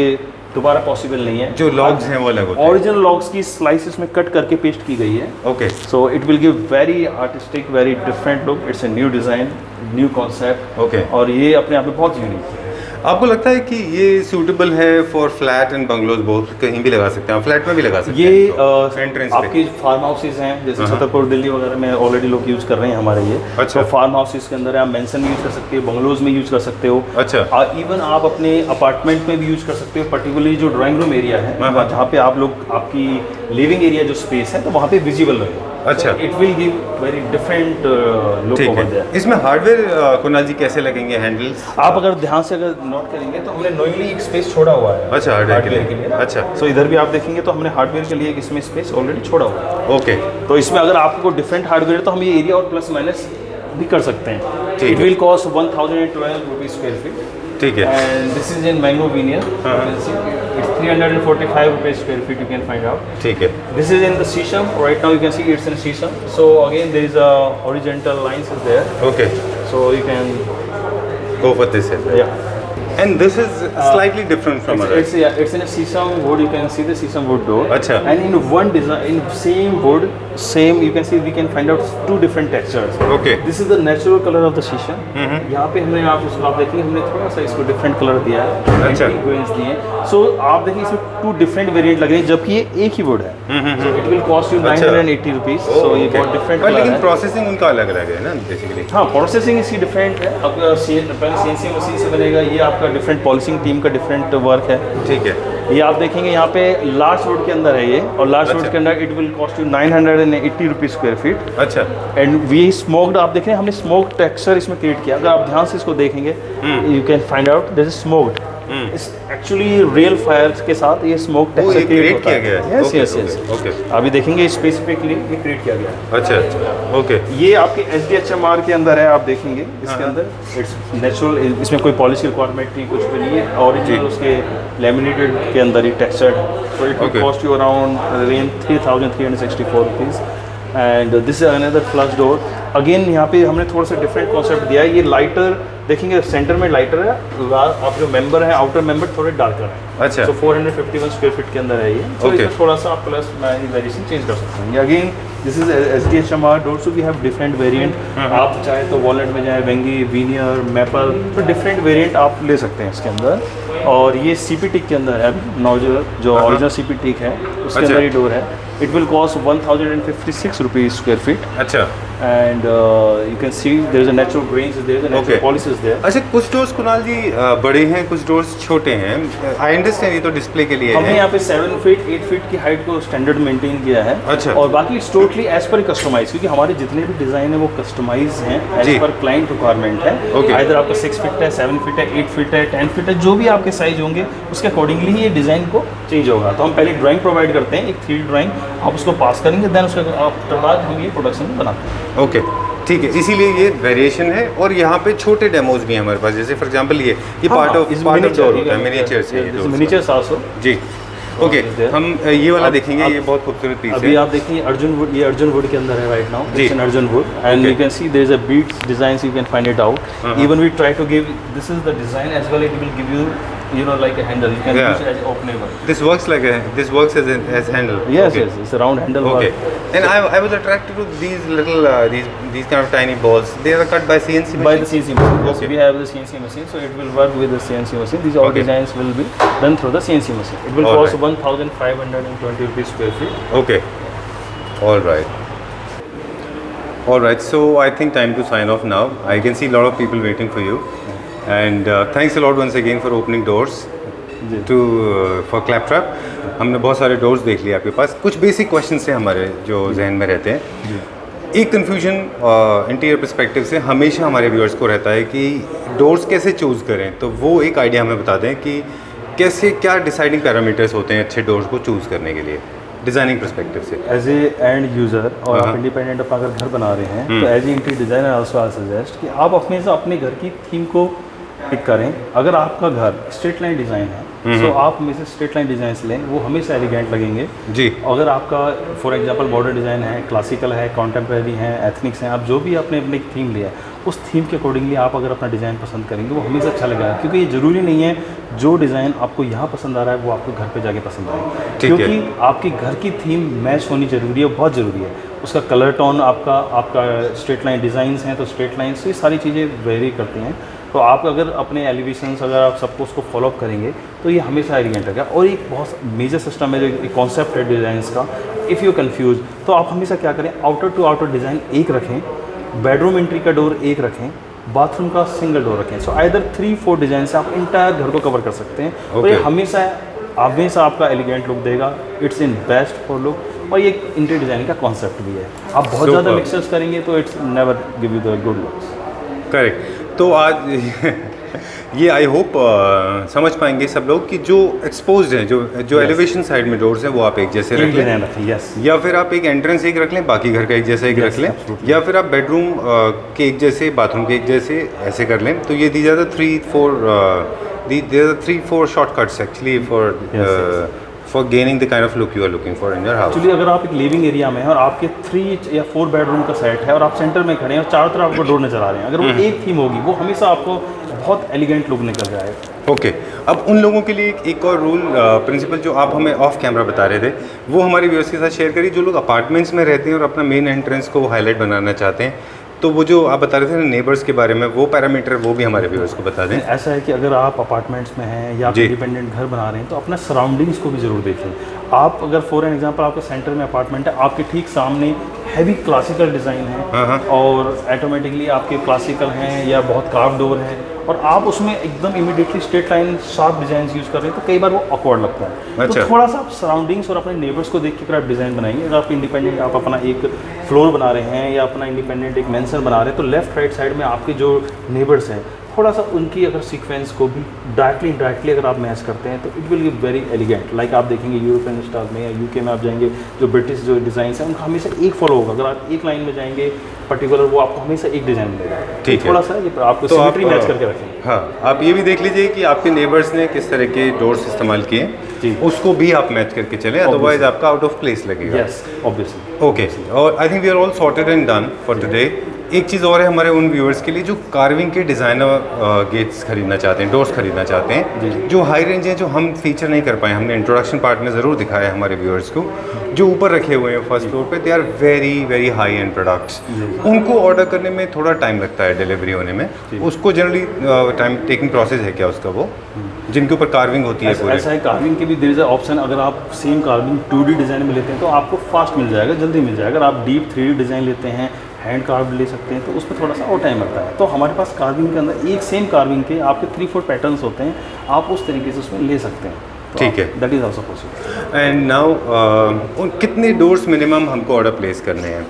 दोबारा पॉसिबल नहीं है। जो लॉग्स हैं वो अलग होते हैं। ओरिजिनल लॉग्स की स्लाइस इसमें कट करके पेस्ट की गई है। Okay, so it will give very artistic, very different look. It's a new design, new concept. Okay. और ये अपने आप में बहुत यूनिक है। आपको लगता है कि ये सूटेबल है for flat and bungalows, both कहीं भी लगा सकते हैं, फ्लैट में भी लगा सकते ये हैं एंट्रेंस पे? आपकी फार्म हाउसेज हैं, जैसे छतरपुर दिल्ली वगैरह में ऑलरेडी लोग यूज़ कर रहे हैं हमारे ये। अच्छा। तो फार्म हाउसेज के अंदर आप मेंशन में यूज़ कर सकते हो, बंगलोज में यूज़ कर सकते हो। अच्छा। इवन आप अपने अपार्टमेंट में भी यूज़ कर सकते हो। पर्टिकुलरली जो ड्राइंग रूम एरिया है, जहाँ पे आप लोग आपकी लिविंग एरिया जो स्पेस है, तो वहाँ पे विजिबल रहे। अच्छा। It will give very different look ठीक ओवर है। देयर। इसमें हार्डवेयर कुणाल जी कैसे लगेंगे हैंडल्स? आप अगर ध्यान से अगर नोट करेंगे तो हमने नॉर्मली एक स्पेस छोड़ा हुआ है। अच्छा, हार्डवेयर के के लिए ना। अच्छा। सो इधर भी आप देखेंगे तो हमने हार्डवेयर के लिए इसमें स्पेस ऑलरेडी छोड़ा हुआ है। ओके। तो इसमें अगर आपको डिफरेंट हार्डवेयर है तो हम ये एरिया और प्लस माइनस भी कर सकते हैं। ठीक इट है। Will cost 1012 rupees square feet. ठीक है। And this is in mango veneer. It's 345 rupees square feet, you can find out. ठीक है। This is in the Shisham. Right now you can see it's in Shisham. So again there is a horizontal lines is there. Okay, So you can go for this yeah. And this is slightly different from other. It's in a Shisham wood. You can see the Shisham wood door. अच्छा। And in one design, in same wood, same you can see we can find out two different textures. Okay. This is the natural color of the Shisham. यहाँ पे हमने आप देखेंगे हमने थोड़ा सा इसको डिफरेंट कलर दिया है। अच्छा। Anti-grains दिए हैं। So आप देखिए इसमें टू डिफरेंट वेरिएंट लग रहे हैं, जबकि ये एक ही वुड है। So it will cost you 980 rupees. So ये बहुत डिफरेंट कलर लेकिन है। प्रोसेसिंग उनका अलग अलग है ना बेसिकली? हाँ, प्रोसेसिंग इसकी डिफरेंट है। आपका पहले CNC मशीन से बनेगा, ये आपका डिफरेंट पॉलिशिंग टीम का डिफरेंट वर्क है। ठीक है। ये आप देखेंगे यहाँ पे लार्ज वुड के अंदर है ये, और लार्ज वुड अच्छा। के अंदर it will cost you 980 rupees square feet. अच्छा। एंड वी स्मोक्ड, आप देख रहे हैं हमने स्मोक टेक्सचर इसमें क्रिएट किया। अगर आप ध्यान से इसको देखेंगे you can find out this is smoked. इस एक्चुअली रियल फायर के साथ ये स्मोक टेक्सचर क्रिएट किया गया है? Yes Okay, yes okay, yes. okay. अभी देखेंगे स्पेसिफिकली ये क्रिएट किया गया है। अच्छा अच्छा, ओके। ये आपके SDHMR के अंदर है, आप देखेंगे इसके अंदर इट्स नेचुरल, इसमें कोई पॉलिश रिक्वायरमेंट नहीं, कुछ भी नहीं है। ओरिजिनल उसके लैमिनेटेड के अंदर ही टेक्सचर्ड है। सो it will cost you around range 3364 rupees. And this is another flush door. Again यहाँ पे हमने थोड़ा सा डिफरेंट कॉन्सेप्ट दिया है। ये लाइटर देखेंगे, सेंटर में लाइटर है, आप जो मेंबर है आउटर मेंबर थोड़े डार्कर है। अच्छा। तो 451 स्क्वायर फीट के अंदर है ये। तो Okay. इसमें थोड़ा सा आप प्लस माइनस वेरिएशन चेंज कर सकते हैं। Again this is SDHMR door, so we have different variant. आप चाहे तो वॉलनट में जाए, वेंगी, वीनियर, मैपल, तो डिफरेंट वेरिएंट आप ले सकते हैं इसके अंदर। और ये CP टिक के अंदर है नॉजल, जो ओरिजिनल CP टिक है उसके अंदर ही डोर है। It will cost 1056 rupees square feet. अच्छा। And you can see there is a natural grains is there, natural Okay. Polish is there. अच्छा, कुछ डोर्स कुणाल जी बड़े हैं, कुछ डोर्स छोटे हैं। आई अंडरस्टैंड ये तो डिस्प्ले के लिए हमने है। यहाँ पे 7 फीट 8 फीट की हाइट को स्टैंडर्ड मेंटेन किया है। अच्छा। और बाकी it's totally as per customise, क्योंकि हमारे जितने भी डिजाइन है वो कस्टमाइज हैं जी। एज पर क्लाइंट रिक्वायरमेंट है। Okay. आइदर आपका 6 फीट है, 7 फीट है, 8 फीट है, 10 फीट है, जो भी आपके साइज होंगे उसके अकॉर्डिंगली ही ये डिज़ाइन को चेंज होगा। तो हम पहले ड्राइंग प्रोवाइड करते हैं, एक 3D ड्राइंग, आप उसको पास करेंगे, देन उसके बाद हम ये प्रोडक्शन बनाते हैं। ओके, ठीक है। इसीलिए ये वेरिएशन है। और यहाँ पे छोटे डेमोज भी हैं हमारे पास, जैसे फॉर एग्जांपल ये पार्ट ऑफ डोर होता है, मिनिएचर से ये doors। Miniatures also. जी, ओके। हम ये वाला देखेंगे, ये बहुत खूबसूरत पीस अभी है। आप देखिए अर्जुन वुड, ये अर्जुन वुड के अंदर है राइट नाउ। जी। It's an arjun wood and Okay. You can see there is a beats designs, you can find it out. Even we try to give this is the design as well, it will give you know like a handle, you can Yeah. use it as openable. This works as handle. Yes, Okay. yes, it's a round handle. Okay. work. And I was attracted to these little these kind of tiny balls. They are cut by CNC machine. By the CNC machine. Yes, Okay. we have the CNC machine, so it will work with the CNC machine. These all Okay. designs will be done through the CNC machine. It will All cost right. 1,520 rupees square feet. Okay. All right. All right. So I think time to sign off now. I can see a lot of people waiting for you. And thanks a lot once again for opening doors जी। to for Claptrap. हमने बहुत सारे doors देख लिए आपके पास। कुछ basic question हैं हमारे जो जहन में रहते हैं। एक कन्फ्यूजन इंटीरियर पर्सपेक्टिव से हमेशा हमारे व्यूअर्स को रहता है कि डोर्स कैसे चूज़ करें, तो वो एक आइडिया हमें बता दें कि कैसे, क्या डिसाइडिंग पैरामीटर्स होते हैं अच्छे डोर्स को चूज़ करने के लिए डिज़ाइनिंग पर्सपेक्टिव से। एज ए एंड यूज़र और आप इंडिपेंडेंट अपना अगर घर बना रहे हैं तो as a interior designer also I suggest कि आप हमेशा अपने घर की थीम को पिक करें। अगर आपका घर स्ट्रेट लाइन डिज़ाइन है सो आप हमेशा स्ट्रेट लाइन डिजाइन लें, वो हमेशा एलिगेंट लगेंगे जी। अगर आपका फॉर एग्जांपल मॉडर्न डिज़ाइन है, क्लासिकल है, कॉन्टेम्प्रेरी है, एथनिक्स हैं, आप जो भी आपने अपने थीम लिया है उस थीम के अकॉर्डिंगली आप अगर अपना डिज़ाइन पसंद करेंगे वो हमेशा अच्छा लगेगा, क्योंकि ये ज़रूरी नहीं है जो डिज़ाइन आपको यहाँ पसंद आ रहा है वो आपको घर पे जाके पसंद आए, क्योंकि आपकी घर की थीम मैच होनी ज़रूरी है, बहुत ज़रूरी है। उसका कलर टोन आपका स्ट्रेट लाइन डिज़ाइंस हैं तो स्ट्रेट लाइन से सारी चीज़ें वेरी करती हैं। तो आप अगर अपने एलिवेशंस अगर आप सबको उसको फॉलो अप करेंगे तो ये हमेशा एलिगेंट रहेगा। और एक बहुत मेजर सिस्टम है जो एक कॉन्सेप्ट है डिज़ाइंस का, इफ़ यू कंफ्यूज तो आप हमेशा क्या करें, आउटर टू आउटर डिज़ाइन एक रखें, बेडरूम एंट्री का डोर एक रखें, बाथरूम का सिंगल डोर रखें। सो आइदर 3-4 डिज़ाइन से आप इंटायर घर को कवर कर सकते हैं। और ये हमेशा आपका एलिगेंट लुक देगा, it's in best for look. और ये इंटीरियर डिज़ाइन का कॉन्सेप्ट भी है। आप बहुत ज़्यादा मिक्सर्स करेंगे तो it's never give you the good looks. Correct. तो आज ये आई होप समझ पाएंगे सब लोग कि जो एक्सपोज्ड हैं, जो एलिवेशन साइड में डोर्स हैं वो आप एक जैसे रख लें, या फिर आप एक एंट्रेंस एक रख लें, बाकी घर का एक जैसा एक रख लें, या फिर आप बेडरूम के एक जैसे, बाथरूम के एक जैसे ऐसे कर लें। तो ये these are the 3-4 shortcuts actually for gaining the kind of look you are looking for in your house. Actually अगर आप एक लिविंग एरिया में हैं और आपके 3 या 4 बेडरूम का सेट है और आप सेंटर में खड़े हैं और चारों तरफ आपको डोर नजर आ रहे हैं, अगर वो एक थीम होगी वो हमेशा आपको बहुत एलिगेंट लुक निकल जाएगा। ओके। अब उन लोगों के लिए एक और रूल प्रिंसिपल जो आप हमें ऑफ कैमरा बता रहे थे वो हमारे व्यूअर्स के साथ शेयर करिए, जो लोग अपार्टमेंट्स में रहते हैं और अपना मेन एंट्रेंस को हाईलाइट बनाना चाहते हैं। तो वो जो आप बता रहे थे ना नेबर्स के बारे में, वो पैरामीटर वो भी हमारे व्यूअर्स को बता दें। ऐसा है कि अगर आप अपार्टमेंट्स में हैं या इंडिपेंडेंट घर बना रहे हैं तो अपना सराउंडिंग्स को भी ज़रूर देखें। आप अगर फॉर एन एग्जांपल आपके सेंटर में अपार्टमेंट है, आपके ठीक सामने हैवी क्लासिकल डिज़ाइन है और ऑटोमेटिकली आपके क्लासिकल हैं या बहुत कार्व डोर है और आप उसमें एकदम immediately straight line sharp design use कर रहे हैं तो कई बार वो ऑकवर्ड लगता है। तो थोड़ा सा आप सराउंडिंग्स और अपने नेबर्स को देख के आप डिज़ाइन बनाएंगे। अगर आप इंडिपेंडेंट आप अपना एक फ्लोर बना रहे हैं या अपना इंडिपेंडेंट एक मेंशन बना रहे हैं तो लेफ्ट राइट साइड में आपके जो नेबर्स हैं थोड़ा सा उनकी अगर सीक्वेंस को भी डायरेक्टली अगर आप मैच करते हैं तो it will give very elegant. Like आप देखेंगे यूरोपियन स्टाइल में या यूके में आप जाएंगे जो ब्रिटिश जो डिज़ाइन है उनका हमेशा एक फॉलो होगा। अगर आप एक लाइन में जाएंगे पर्टिकुलर वो आपको हमेशा एक डिज़ाइन मिलेगा। ठीक है, थोड़ा सा ये आपको सिमेट्री मैच करके रखें। हाँ, आप ये भी देख लीजिए कि आपके नेबर्स ने किस तरह के डोर्स इस्तेमाल किए, उसको भी आप मैच करके चलें, अदरवाइज आपका आउट ऑफ प्लेस लगेगा। Yes, obviously. ओके, और I think we are all sorted and done for today. एक चीज़ और है हमारे उन व्यूअर्स के लिए जो कार्विंग के डिज़ाइनर गेट्स खरीदना चाहते हैं, डोर्स खरीदना चाहते हैं, जो हाई रेंज हैं, जो हम फीचर नहीं कर पाए। हमने इंट्रोडक्शन पार्ट में ज़रूर दिखाया हमारे व्यूअर्स को, जो ऊपर रखे हुए हैं फर्स्ट फ्लोर पे, they are very very high and products. उनको ऑर्डर करने में थोड़ा टाइम लगता है डिलीवरी होने में, उसको जनरली टाइम टेकिंग प्रोसेस है क्या उसका, वो जिनके ऊपर कार्विंग होती है पूरे? ऐसा है, कार्विंग के भी देयर इज ऑप्शन। अगर आप सेम कार्विंग 2D डिज़ाइन में लेते हैं तो आपको फास्ट मिल जाएगा, जल्दी मिल जाएगा। अगर आप डीप 3D डिज़ाइन लेते हैं, हैंड कार्व ले सकते हैं तो उसमें थोड़ा सा और टाइम लगता है। तो हमारे पास कार्विंग के अंदर एक सेम कार्विंग के आपके 3-4 पैटर्न्स होते हैं, आप उस तरीके से उसमें ले सकते हैं। ठीक है, that is also possible. And now कितने डोर्स मिनिमम हमको ऑर्डर प्लेस करने हैं?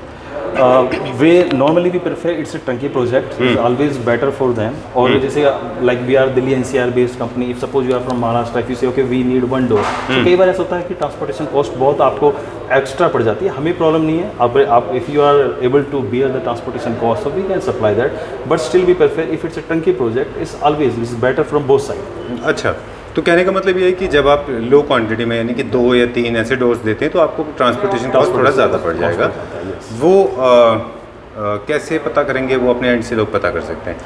We normally we prefer it's a turnkey project is always better for them. और जैसे like we are Delhi NCR based company, if suppose you are from Maharashtra, if you say okay we need 1 door, तो कई बार ऐसा होता है कि transportation cost बहुत आपको एक्स्ट्रा पड़ जाती है। हमें प्रॉब्लम नहीं है, आप if you are able to bear the transportation cost so we can supply that, but still we prefer if it's a turnkey project is always is better from both side. अच्छा, तो कहने का मतलब ये है कि जब आप लो क्वांटिटी में यानी कि 2 या 3 ऐसे डोर्स देते हैं तो आपको ट्रांसपोर्टेशन कॉस्ट थोड़ा ज़्यादा पड़ जाएगा। वो कैसे पता करेंगे? वो अपने एंड से लोग पता कर सकते हैं,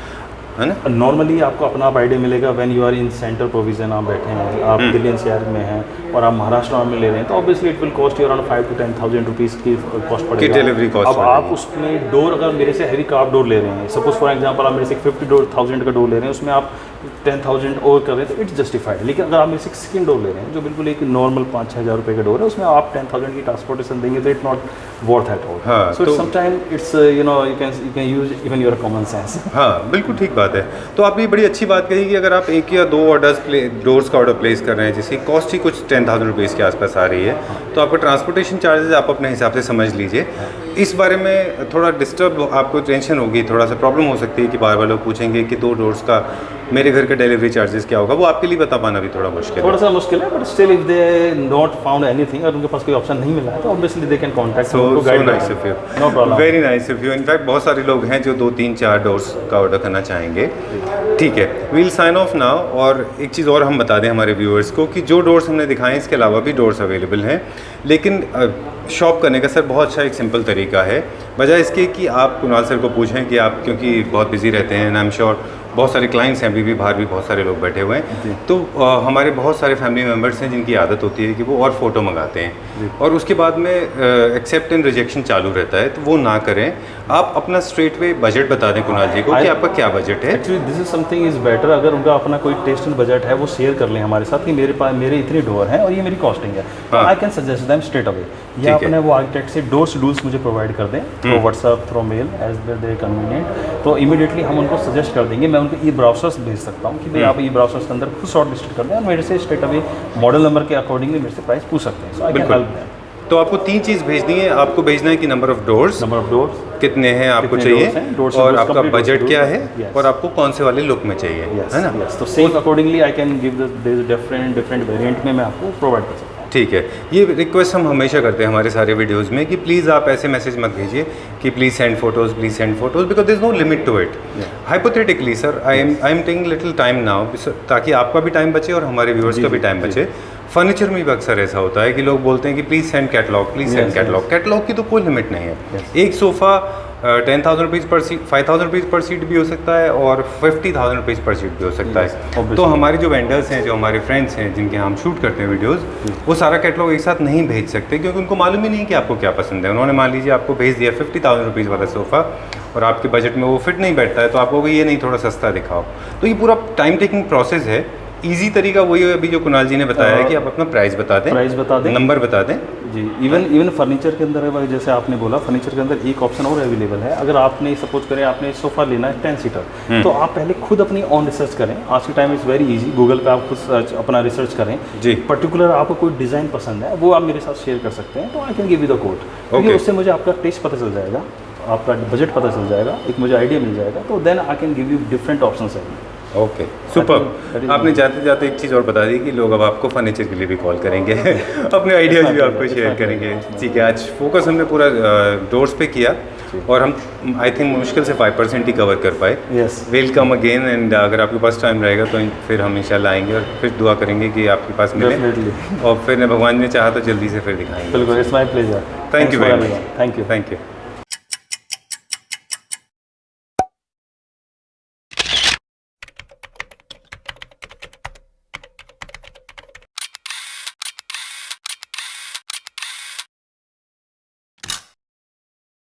है ना? नॉर्मली आपको अपना आप आइडिया मिलेगा when you are in centre provision, आप बैठे हैं, आप दिल्ली NCR में हैं और आप महाराष्ट्र में ले रहे हैं तो obviously it will cost you around 5 to 10,000 rupees की कॉस्ट पड़ेगा, डिलीवरी कॉस्ट। अब आप उसमें डोर अगर मेरे से हैवी कार्व डोर ले रहे हैं, सपोज फॉर एग्जांपल आप मेरे से 50,000 का डोर ले रहे हैं, उसमें आप 10,000 और कर रहे हैं तो इट्स जस्टिफाइड। लेकिन अगर आप मेरे से स्क्रीन डोर ले रहे हैं जो बिल्कुल एक नॉर्मल 5-6 हज़ार रुपये का डोर है, उसमें आप 10,000 की ट्रांसपोर्टेशन देंगे तो it not worth at all. So it's sometime it's you can use even your common sense. हाँ, बिल्कुल ठीक बात है। तो आपने बड़ी अच्छी बात कही कि अगर आप 1 या 2 डोर्स का ऑर्डर प्लेस कर रहे हैं जिसकी कॉस्ट ही कुछ 10,000 रुपीज़ के आसपास आ रही है, तो आपका ट्रांसपोर्टेशन चार्जेस आप अपने हिसाब से समझ लीजिए। इस बारे में थोड़ा डिस्टर्ब आपको टेंशन होगी, थोड़ा सा प्रॉब्लम हो सकती है कि बार बार लोग पूछेंगे कि 2 डोर्स का मेरे घर का डिलीवरी चार्जेस क्या होगा, वो आपके लिए बता पाना भी थोड़ा मुश्किल थोड़ा है। सा मुश्किल है, but still if they not found anything और उनके पास कोई ऑप्शन नहीं मिला है तो obviously they can contact so nice of you, no problem. Very nice of you. In fact बहुत सारे लोग हैं जो 2-3-4 डोर्स का ऑर्डर करना चाहेंगे। ठीक है, वील साइन ऑफ नाउ। और एक चीज़ और हम बता दें हमारे व्यूअर्स को कि जो डोर्स हमने दिखाए इसके अलावा भी डोर्स अवेलेबल हैं, लेकिन शॉप करने का सर बहुत अच्छा एक सिंपल तरीका है। बजाय इसके कि आप कुणाल सर को पूछें कि आप क्योंकि बहुत बिजी रहते हैं, आई एम श्योर बहुत सारे क्लाइंट्स हैं, अभी भी बाहर भी बहुत सारे लोग बैठे हुए हैं, तो हमारे बहुत सारे फैमिली मेम्बर्स हैं जिनकी आदत होती है कि वो और फ़ोटो मंगाते हैं और उसके बाद में एक्सेप्ट एंड रिजेक्शन चालू रहता है, तो वो ना करें। आप अपना स्ट्रेट वे बजट बता दें कुणाल जी को कि आपका क्या बजट है। Actually this is something is better, अगर उनका अपना कोई टेस्ट एंड बजट है वो शेयर कर लें हमारे साथ कि मेरे पास मेरे इतने डोर हैं और ये मेरी कॉस्टिंग है, I can suggest them straight away, या अपने वो आर्किटेक्ट से डोर्स डूल्स मुझे प्रोवाइड कर दें through WhatsApp through mail as they convenient, तो इमीडिएटली हम उनको सजेस्ट कर देंगे। मैं उनको ई ब्राउजर्स भेज सकता हूँ कि भाई आप ई ब्राउजर्स के अंदर खुद शॉर्ट लिस्टेड कर दें और मेरे से स्ट्रेट अवे मॉडल नंबर के अकॉर्डिंगली मेरे से प्राइस पूछ सकते हैं। सो आई कैन हेल्प देम। तो आपको 3 चीज़ भेजनी है, आपको भेजना है कि नंबर ऑफ डोर्स कितने हैं आपको चाहिए, और आपका बजट क्या है, और आपको कौन से वाले लुक में चाहिए, है ना। तो same accordingly I can give this different variant में मैं आपको प्रोवाइड कर सकता हूँ। ठीक है, ये रिक्वेस्ट हम हमेशा करते हैं हमारे सारे वीडियोस में कि प्लीज़ आप ऐसे मैसेज मत भेजिए कि please send photos because there is no limit to it. Hypothetically sir I am taking little time now, ताकि आपका भी टाइम बचे और हमारे व्यूअर्स का भी टाइम बचे। फर्नीचर में भी अक्सर ऐसा होता है कि लोग बोलते हैं कि please send catalogue, please send catalogue. Catalogue की तो कोई लिमिट नहीं है। एक सोफ़ा 10,000 रुपीज़ पर सीट, 5,000 रुपीज़ पर सीट भी हो सकता है और 50,000 रुपीज़ पर सीट भी हो सकता है। तो हमारे जो वेंडर्स हैं, जो हमारे फ्रेंड्स हैं जिनके हम शूट करते हैं वीडियोस, वो सारा कैटलॉग एक साथ नहीं भेज सकते क्योंकि उनको मालूम ही नहीं कि आपको क्या पसंद है। उन्होंने मान लीजिए आपको भेज दिया 50,000 रुपीज़ वाला सोफ़ा और आपके बजट में वो फिट नहीं बैठता है, तो आपको ये नहीं थोड़ा सस्ता दिखाओ। तो ये पूरा टाइम टेकिंग प्रोसेस है। ईजी तरीका वही है अभी जो कुणाल जी ने बताया है कि आप अपना प्राइस बता दें, नंबर बता दें जी। इवन फर्नीचर के अंदर है भाई, जैसे आपने बोला फर्नीचर के अंदर एक ऑप्शन और अवेलेबल है। अगर आपने सपोज करें आपने सोफ़ा लेना है 10 सीटर, तो आप पहले खुद अपनी ऑन रिसर्च करें। आज के time is very easy, Google पे आप खुद अपना रिसर्च करें जी। पर्टिकुलर आपको कोई डिज़ाइन पसंद है वो आप मेरे साथ शेयर कर सकते हैं, तो आई can give you the code, क्योंकि उससे मुझे आपका टेस्ट पता चल जाएगा, आपका बजट पता चल जाएगा, एक मुझे आइडिया मिल जाएगा, तो then I can give you different options है। Okay, super. आपने जाते जाते एक चीज़ और बता दी कि लोग अब आपको फर्नीचर के लिए भी कॉल करेंगे अपने आइडियाज़ भी आपको शेयर करेंगे। ठीक है, आज फोकस हमने पूरा डोर्स पे किया और हम आई थिंक मुश्किल से 5% ही कवर कर पाए। यस, वेलकम अगेन, एंड अगर आपके पास टाइम रहेगा तो फिर हम इंशाल्लाह आएंगे और फिर दुआ करेंगे कि आपके पास मिले, और फिर भगवान ने चाहा तो जल्दी से फिर दिखाएंगे। बिल्कुल, it's my pleasure. Thank you very much. Thank you. Thank you.